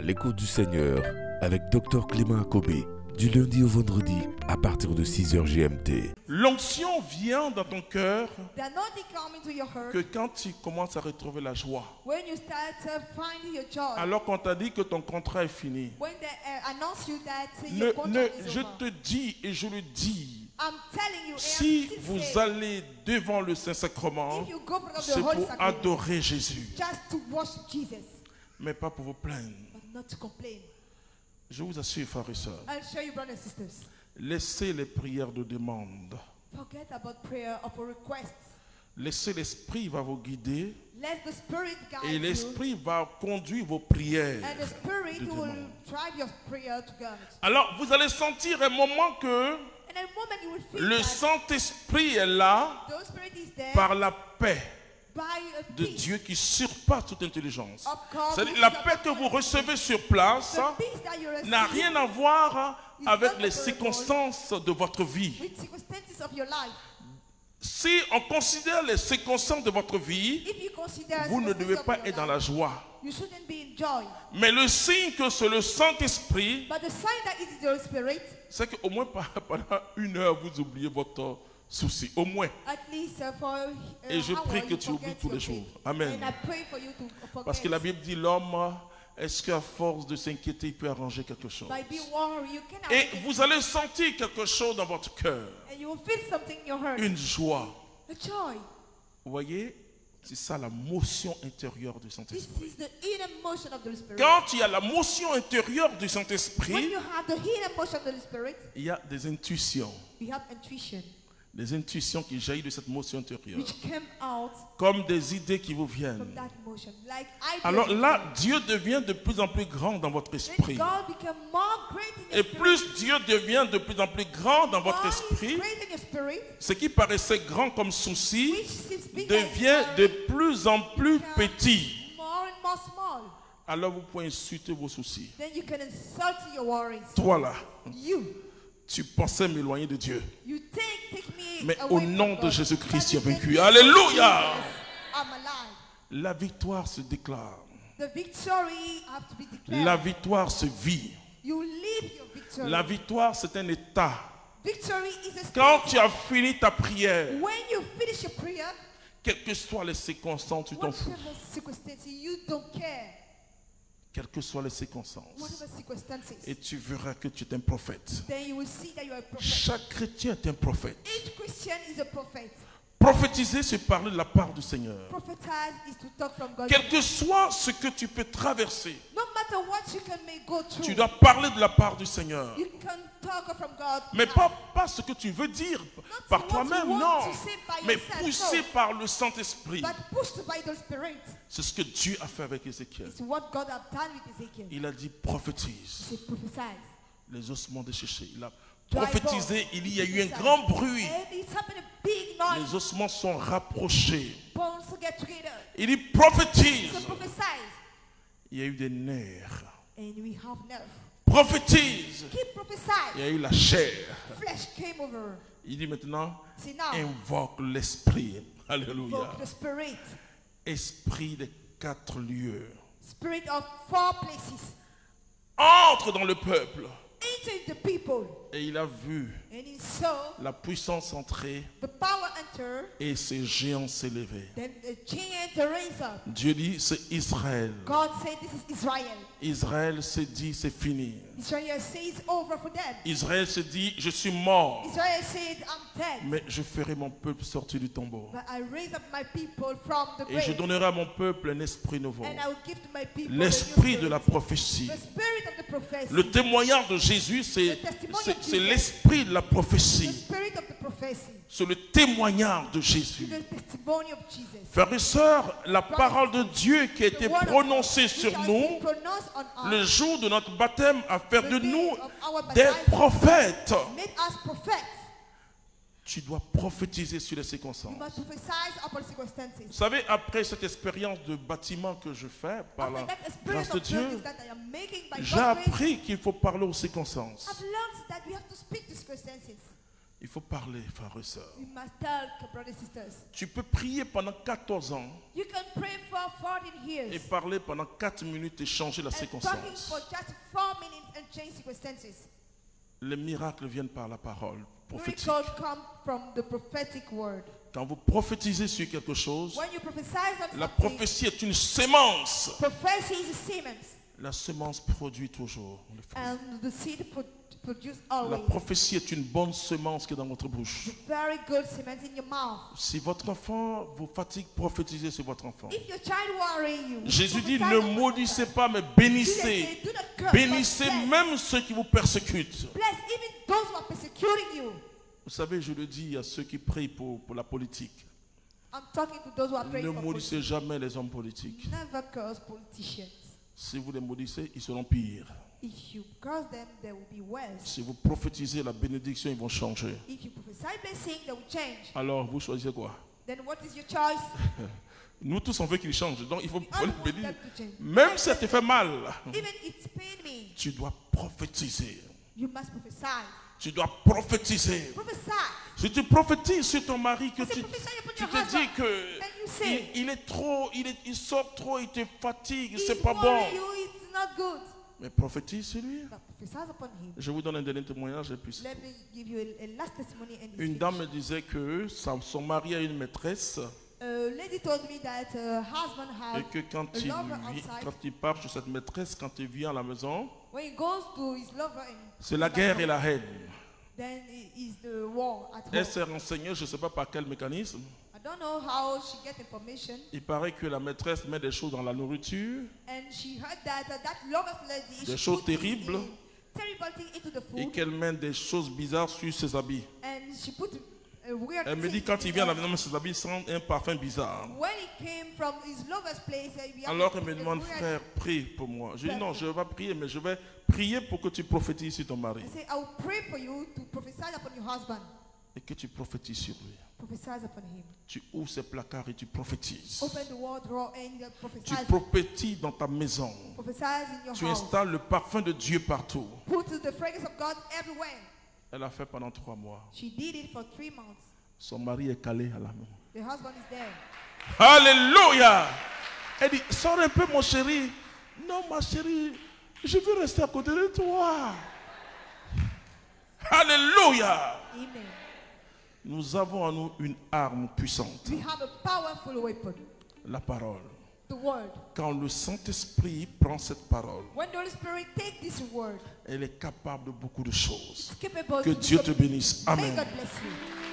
l'écoute du Seigneur avec Dr Clément Akobé, du lundi au vendredi à partir de 6h GMT. L'onction vient dans ton cœur The anointing come into your heart que quand tu commences à retrouver la joie. when you start finding your joy. Alors qu'on t'a dit que ton contrat est fini. When they announce you that your contract is Je over. te dis et je le dis, I'm telling you, si and I'm vous saying, allez devant le Saint-Sacrement, if you go for the c'est Holy pour Sacrament, adorer Jésus, just to worship Jesus, mais pas pour vous plaindre. but not to complain. Je vous assure, frères et sœurs, I'll show you, brothers and sisters. laissez les prières de demande. Forget about prayer of a request. Laissez l'Esprit va vous guider Let the Spirit et guide you, l'Esprit va conduire vos prières. and the Spirit de will demande. drive your prayer to God. Alors, vous allez sentir un moment que And at a moment you will feel le that Saint-Esprit est là the Holy Spirit is there par la paix by a de peace Dieu qui surpasse toute intelligence. of God. C'est-à-dire, la paix que vous recevez sur place The peace that you receive n'a rien à voir avec les circonstances de votre vie. with circumstances of your life. Si on considère les circonstances de votre vie, If you consider vous ne circumstances devez of pas your être dans life, la joie. you shouldn't be in joy. Mais le signe que c'est le Saint-Esprit, But the sign that it is the Holy Spirit, c'est qu'au moins pendant une heure, vous oubliez votre souci. Au moins. at least for Et je hour, prie que you tu oublies forget tous les your jours. pain. Amen. And I pray for you to forget. Parce que la Bible dit l'homme, est-ce qu'à force de s'inquiéter, il peut arranger quelque chose? By being worried, you cannot Et forget. vous allez sentir quelque chose dans votre cœur. And you will feel something in your heart. Une joie. A joy. Vous voyez, c'est ça la motion intérieure du This Saint-Esprit. is the inner motion of the Holy Spirit. Quand il y a la motion intérieure du When Saint-Esprit, you have the inner motion of the Holy Spirit, il y a des intuitions. you have intuition, Des intuitions qui jaillissent de cette motion intérieure. which came out Comme des idées qui vous from viennent. that motion. Like I Alors là, Dieu devient de plus en plus grand dans votre when esprit. God became more great in Et your spirit, plus Dieu devient de plus en plus grand dans votre God is esprit, great in your spirit, ce qui paraissait grand comme souci which seems big devient as de plus en plus petit. more and more small. Alors vous pouvez insulter vos soucis. Then you can insult your worries. Toi là, You tu pensais m'éloigner de Dieu. take me Mais away au from nom de God. Jésus-Christ, tu as But in the vaincu. name of Alléluia! Jesus, I'm alive. La victoire se déclare. The victory have to be declared. La victoire se vit. You live your victory. La victoire, c'est un état. Victory is a Quand state. tu as fini ta prière, When you finish your prayer, quelles que soient les circonstances, tu t'en fous. whatever circumstances, you don't care. Quelles que soient les circonstances. Whatever circumstances, Et tu verras que tu es un prophète. then you will see that you are a prophet. Chaque chrétien est un prophète. Each Christian is a prophet. Prophétiser, c'est parler de la part du Seigneur. Prophetize is to talk from God. Quel que soit ce que tu peux traverser, No matter what you may go through, tu dois parler de la part du Seigneur. you can talk from God. Mais pas ce que tu veux dire par what toi-même, you want non. to say by Mais yourself, poussé no. par le Saint-Esprit. But pushed by the Spirit. C'est ce que Dieu a fait avec Ézéchiel. It's what God have done with Ezekiel. Il a dit prophétise. He prophesied. Les ossements déchirés. Il a Dry prophétisé. bones. Il y a eu un Prophesied. grand bruit. And it's happened a big noise. Les ossements sont rapprochés. Bones get together. Il dit prophétise. So prophesize. Il y a eu des nerfs. And we have nerve. Prophétise. Keep Il prophesying. y a eu la chair. Flesh came over. Il dit maintenant, See now, invoque l'esprit. Alléluia. invoke the Spirit. Esprit des 4 lieux. Spirit of 4 places. Entre dans le peuple. Enter the people. Et il a vu And he saw la puissance entrer the power enter. et ces géants s'élever. Then the giant raise up. Dieu dit, c'est Israël. God said this is Israel. Israël s'est dit, c'est fini. Israel says over for them. Israël se dit, je suis mort, Israel said I'm dead. mais je ferai mon peuple sortir du tombeau. But I raise up my people from the Et je grave. donnerai à mon peuple un esprit nouveau. And I will give to my people L'esprit the de new la spirit. prophétie. The spirit of the prophecy. Le témoignage de Jésus, c'est l'esprit de la The prophétie. spirit of the prophecy. C'est le témoignage de Jésus. The testimony of Jesus. Frères et sœurs, la parole de Dieu qui a été prononcée sur nous le jour de notre baptême a fait de nous des prophètes. Made us prophets. Tu dois prophétiser sur les You circonstances. must prophesy upon circumstances. Vous savez, après cette expérience de bâtiment que je fais par la After that grâce experience de of Dieu, buildings that I am making by j'ai God's grace, appris qu'il faut parler aux circonstances. I've learned that we have to speak to circumstances. Il faut parler, frères et sœurs. We must tell, brothers and sisters. Tu peux prier pendant 14 ans You can pray for 14 et years parler pendant 4 minutes et changer la and talking circonstance. for just 4 minutes and change circumstances. Les miracles viennent par la parole prophétique. Miracles come from the prophetic word. Quand vous prophétisez sur quelque chose, When you prophesy on la something, prophétie est une sémence. prophecy is a semen, La semence produit toujours le fruit. and the seed produce La always. prophétie est une bonne semence qui est dans votre bouche. Very good semen in your mouth. Si votre enfant vous fatigue, prophétisez sur votre enfant. If your child worry you, Jésus dit, prophesy ne over maudissez them. pas, mais Jesus bénissez. said, do not curse, Bénissez but bless. même ceux qui vous persécutent. Bless even those who are persecuting you. Vous savez, je le dis à ceux qui prient pour la politique. I'm talking to those who are praying Ne for maudissez jamais les hommes politiques. Never curse politicians. Si vous les maudissez, ils seront pires. If you curse them, they will be worse. Si vous prophétisez la bénédiction, ils vont changer. If you prophesy blessing, they will change. Alors, vous choisissez quoi? Then what is your choice? Nous tous, on veut qu'ils changent. Donc, il faut We all les want bénir. them to change. Même si ça te fait mal, Even it's pain me, tu dois prophétiser. you must prophesy. Tu dois prophétiser. Prophesy. Si tu prophétises sur ton mari, que Say tu prophesy upon te your dis husband. que And you say, il est trop, il sort trop, il te fatigue, he's c'est pas bon. worrying you, it's not good. Mais prophétise sur lui. But prophesy upon him. Je vous donne un dernier témoignage et puis. Let me give you a last testimony. And Une dame me disait que son mari a une maîtresse lady told me that her husband et had que quand a lover outside. quand il part chez cette maîtresse, quand il vient à la maison, When he goes to his lover, and c'est la guerre et la haine. then it is the war at home. Elle s'est renseignée, je ne sais pas par quel mécanisme. I don't know how she get information. Il paraît que la maîtresse met des choses dans la nourriture, And she heard that that lover's lady des she choses put terribles, terrible thing into the et food, qu'elle met des choses bizarres sur ses habits. and she put a weird Elle me dit thing quand il in vient à la there. maison, ses habits sentent un parfum bizarre. When he came from his lover's place, we Alors have elle me a demande, weird- frère, prie pour moi. Je dis non, je ne vais pas prier, mais je vais prier pour que tu prophétises sur ton mari. I say, I will pray for you to prophesy upon your husband. Et que tu prophétises sur lui. Prophesy upon him. Tu ouvres ses placards et tu prophétises. Open the wardrobe and Tu prophesy. prophétises dans ta maison. Prophesy in your Tu house. installes le parfum de Dieu partout. Put the fragrance of God everywhere. Elle a fait pendant 3 mois. She did it for 3 months. Son mari est calé à la main. The husband is there. Alléluia. Elle dit, sors un peu mon chéri. Non ma chérie, je veux rester à côté de toi. Alléluia. Amen. Nous avons en nous une arme puissante. We have a powerful weapon. La parole. The word. Quand le Saint-Esprit prend cette parole, When the Holy Spirit takes this word, elle est capable de beaucoup de choses. it's capable Que to Dieu do te bénisse. May Amen. God bless you.